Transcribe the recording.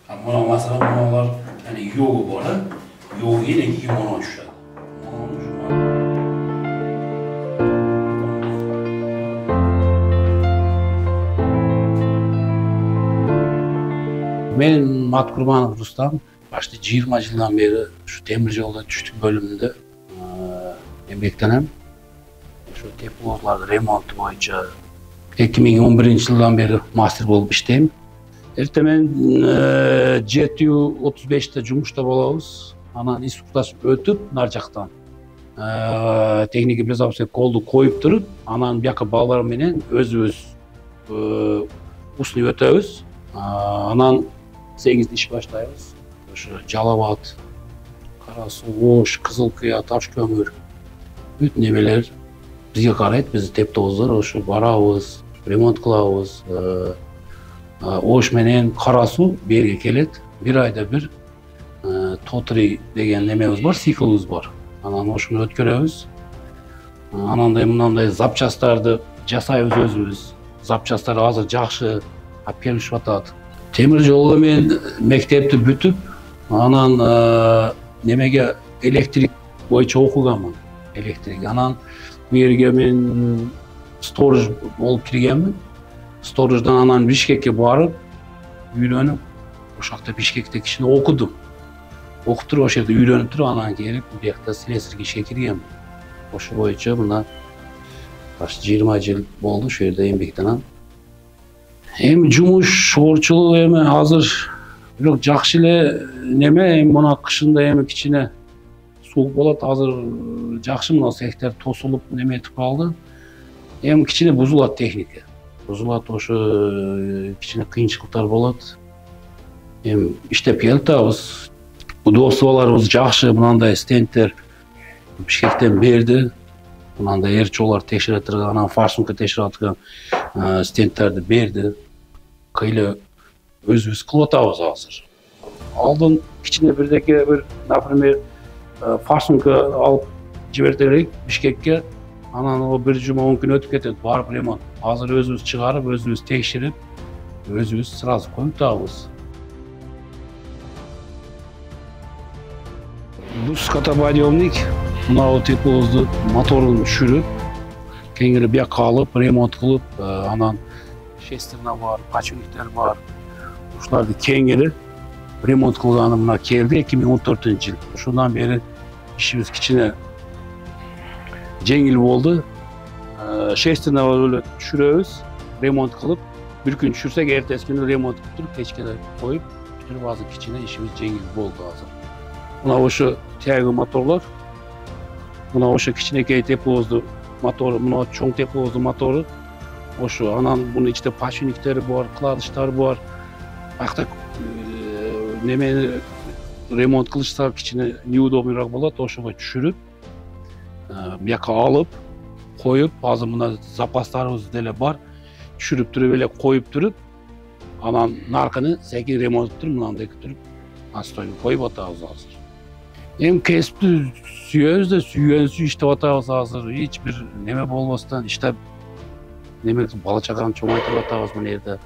Buna masalan bunalar yani yoğu var. Yoğu yine 2 mono düşüyor. Ben Mat Kurbanov Rustam. Başta 20 yıldan beri şu temir yolda düştük bölümünde emeklenim. Şu tepkilerinde remont boyunca 2011 yıldan beri master bolup işteyim. Ertemen GTU 35'te Cumhur'da bolabız. Anan instruktasyonu ötüp narcaktan. Teknik bezapse koldu koyup durup, anan biyaka bağlar menen öz usunu ötөбүз. Anan 8 iş başlayız. Şu Calabat, Karasu, Oş, Kızılkaya, Taşkömür, bütün nemeler bizge karayt, bizi teptozlar, şu barabız, remont kılabız. Oş menen Karasu berge kelet. Bir ayda bir Totri degen nememiz var, siklimiz var. Anan oşunu ötkörөбүз. Ananday mынандай запчастарды жасайбыз өзүбүз. Запчастар азыр жакшы алып келишип атат. Temir jolda men mektepti бүтүp, anan nemege elektrik boyunca okuganmын. Elektrik. Anan bu yerge men storage olup kirgenmin. Storage'dan anan Bişkek'e barıp, үйрөнүp, ошакта Бишкекте кичине окудум. Окуп туруп ошол жерде үйрөнүп туруп анан келип биякта слесарьге ишке киргенмин. Ошол боюнча мына 20 жыл болду ошол жерде эмгектенем. Эми жумуш шоорчулук эми азыр бирок жакшы эле неме, эми мына кышында эми кичине суук болот, азыр жакшы мына цехтер тосулуп неметип калды. Эми кичине бузулат техника. Buzulат ошо кичине кыйынчылыктар болот. Эми иштеп келатабыз. Удобстволорубуз жакшы, мынандай стендтер Бишкектен берди. Мынандай эрчолор текшере турган, анан форсунка текшере турган стендтерди берди. Кыйла өзүбүз кылып атабыз азыр. Алдын кичине бирдеке бир, например, форсунка алып жибердик Бишкекке. Анан o bir juma 10 gün ötüp ketет, barıp remont. Азыр өзүбүз чыгарып, өзүбүз текшерип, өзүбүз сразу коюп атабыз. Бус катаподъемник, мына тепловозду моторун түшүрүп, кеңири бияка алып, ремонт кылып, анан шестерна бар, пачуниктер бар. Ушуларды кеңири ремонт кылганы мына келди 2014-жыл. Ошондон бери ишибиз кичине жеңил болду. Шестерна эле түшүрөбүз, ремонт кылып, бир күн түшүрсөк, эртеси күнү ремонт кылып туруп, кечке коюп, бүтүрүп азыр кичине ишибиз жеңил болду азыр. Мына ошо тяги моторлор, мына ошо кичинекей тепловоздун мотору, мына чоң тепловоздун мотору, ошо анан мунун ичинде пачуниктери бар, кладыштар бар. Акта немени ремонт кылышса кичине неудобныйраак болот, ошого түшүрүп, бияка алып, коюп, азыр мына запастарыбыз деле бар. Түшүрүп туруп эле коюп туруп, анан наркыны секин ремонт туруп, мынандай туруп, настойга коюп атабыз азыр. Эми кесипти сүйөбүз да, сүйгөнсүз иштеп атабыз азыр. Эч бир неме болбостон иштеп, неме бала чаганы чоңойтуп атабыз мына жерде.